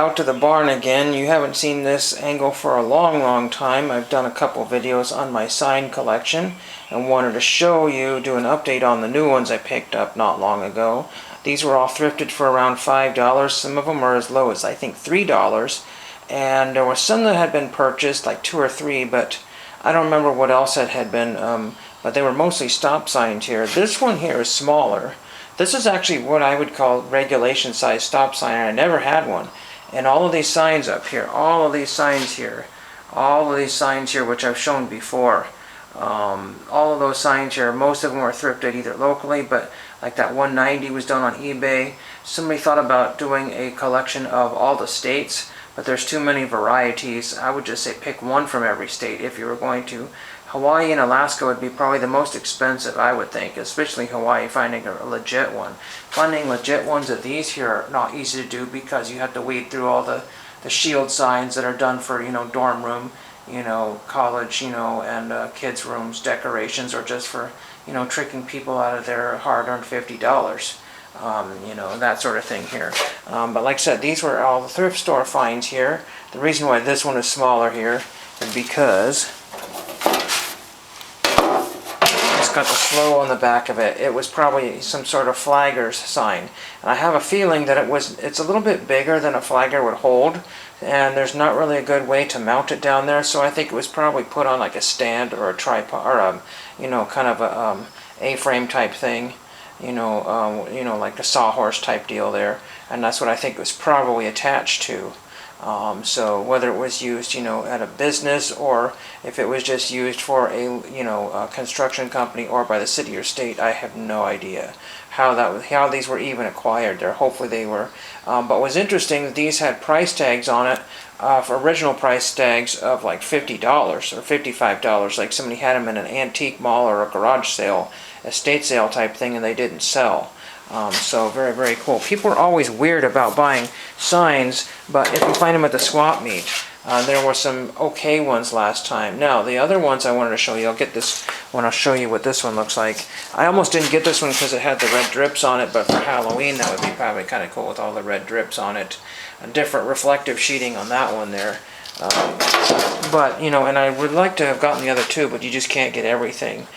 out to the barn again. You haven't seen this angle for a long time. I've done a couple videos on my sign collection and wanted to show you, do an update on the new ones I picked up not long ago. These were all thrifted for around $5. Some of them are as low as I think $3. And there were some that had been purchased, like 2 or 3, but I don't remember what else that had been, but they were mostly stop signs here. This one here is smaller. This is actually what I would call regulation size stop sign, and I never had one. And all of these signs up here, all of these signs here, which I've shown before, all of those signs here, most of them were thrifted either locally, but like that 190 was done on eBay. Somebody thought about doing a collection of all the states, but there's too many varieties. I would just say pick one from every state if you were going to. Hawaii and Alaska would be probably the most expensive, I would think, especially Hawaii, finding a legit one. Finding legit ones of these here are not easy to do because you have to weed through all the shield signs that are done for, dorm room, college, and kids' rooms decorations, or just for, tricking people out of their hard-earned $50. That sort of thing here. But like I said, these were all the thrift store finds here. The reason why this one is smaller here is because it's got the slow on the back of it. It was probably some sort of flagger's sign. And I have a feeling that it's a little bit bigger than a flagger would hold, and there's not really a good way to mount it down there, so I think it was probably put on like a stand or a tripod, or kind of a A-frame type thing. Like a sawhorse type deal there, and that's what I think it was probably attached to. So whether it was used, at a business, or if it was just used for a construction company or by the city or state, I have no idea how these were even acquired there. Hopefully they were. But what's interesting, these had price tags on it, for original price tags of like $50 or $55, like somebody had them in an antique mall or a garage sale, estate sale type thing, and they didn't sell. So very cool. People are always weird about buying signs, but if you find them at the swap meet, there were some okay ones last time. Now the other ones I wanted to show you, I'll get this one, I'll show you what this one looks like. I almost didn't get this one because it had the red drips on it, but for Halloween that would be probably kind of cool with all the red drips on it. A different reflective sheeting on that one there. But, and I would like to have gotten the other two, but you just can't get everything.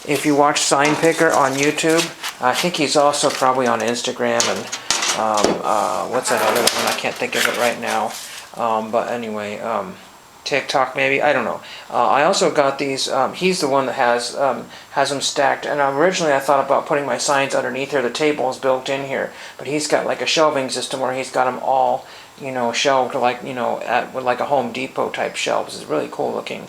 If you watch Sign Picker on YouTube, I think he's also probably on Instagram, and what's that other one? I can't think of it right now. But anyway, TikTok maybe, I don't know. I also got these, he's the one that has them stacked, and originally I thought about putting my signs underneath here. The table is built in here, but he's got like a shelving system where he's got them all, shelved like, with like a Home Depot type shelves. It's really cool looking.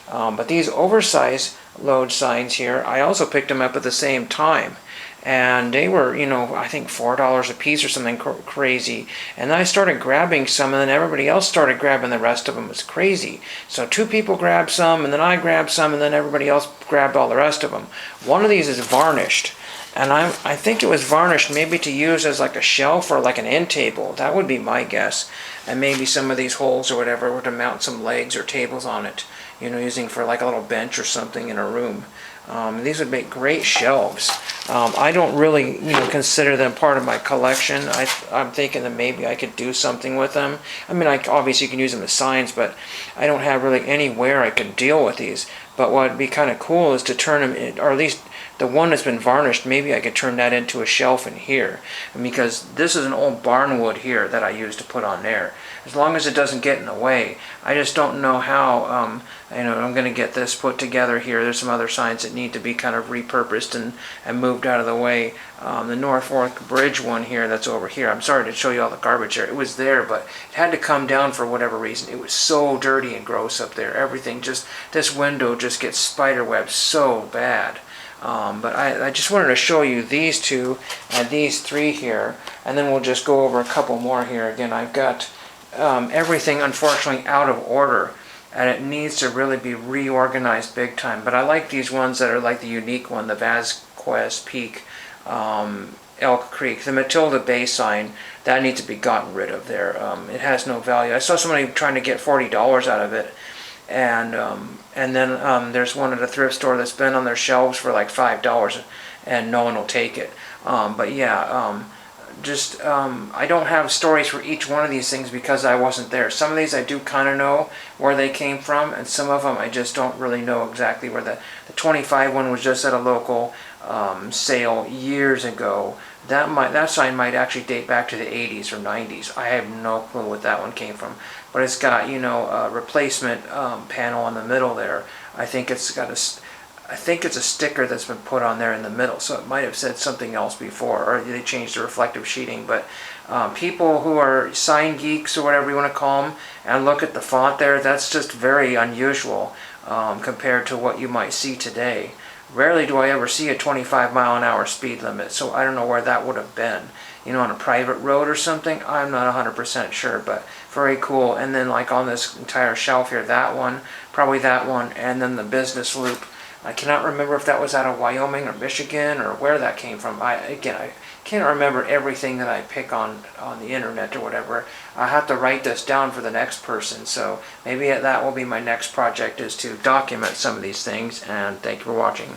But these oversized load signs here, I also picked them up at the same time. And they were, I think $4 a piece or something crazy. And then I started grabbing some, and then everybody else started grabbing the rest of them. It was crazy. So 2 people grabbed some, and then I grabbed some, and then everybody else grabbed all the rest of them. One of these is varnished. And I think it was varnished maybe to use as like a shelf or like an end table. That would be my guess. And maybe some of these holes or whatever were to mount some legs or tables on it. Using for like a little bench or something in a room. These would make great shelves. I don't really, consider them part of my collection. I'm thinking that maybe I could do something with them. I mean, obviously you can use them as signs, but I don't have really anywhere I could deal with these. But what would be kind of cool is to turn them in, or at least the one that's been varnished, maybe I could turn that into a shelf in here. And because this is an old barnwood here that I used to put on there. As long as it doesn't get in the way. I just don't know how, I'm going to get this put together here. There's some other signs that need to be kind of repurposed and moved out of the way. The North Fork Bridge one here that's over here. I'm sorry to show you all the garbage there. It was there, but it had to come down for whatever reason. It was so dirty and gross up there. Everything this window just gets spiderwebs so bad. But I just wanted to show you these 2 and these 3 here, and then we'll just go over a couple more here. Again, I've got everything unfortunately out of order, and it needs to really be reorganized big time. But I like these ones that are like the unique one, the Vasquez Peak, Elk Creek. The Matilda Bay sign, that needs to be gotten rid of there. It has no value. I saw somebody trying to get $40 out of it, and then there's one at a thrift store that's been on their shelves for like $5, and no one will take it. But yeah, just I don't have stories for each one of these things because I wasn't there. Some of these I do kind of know where they came from, and some of them I just don't really know exactly where the 25 one was just at a local sale years ago. That sign might actually date back to the 80s or 90s. I have no clue what that one came from, but it's got, you know, a replacement panel in the middle there. I think it's got I think it's a sticker that's been put on there in the middle, so it might have said something else before, or they changed the reflective sheeting. But people who are sign geeks or whatever you want to call them, and look at the font there, that's just very unusual compared to what you might see today. Rarely do I ever see a 25-mile-an-hour speed limit, so I don't know where that would have been. You know, on a private road or something, I'm not 100% sure, but very cool. And then like on this entire shelf here, that one, probably that one, and then the business loop. I cannot remember if that was out of Wyoming or Michigan or where that came from. I can't remember everything that I pick on the internet or whatever. I have to write this down for the next person, so maybe that will be my next project, is to document some of these things. And thank you for watching.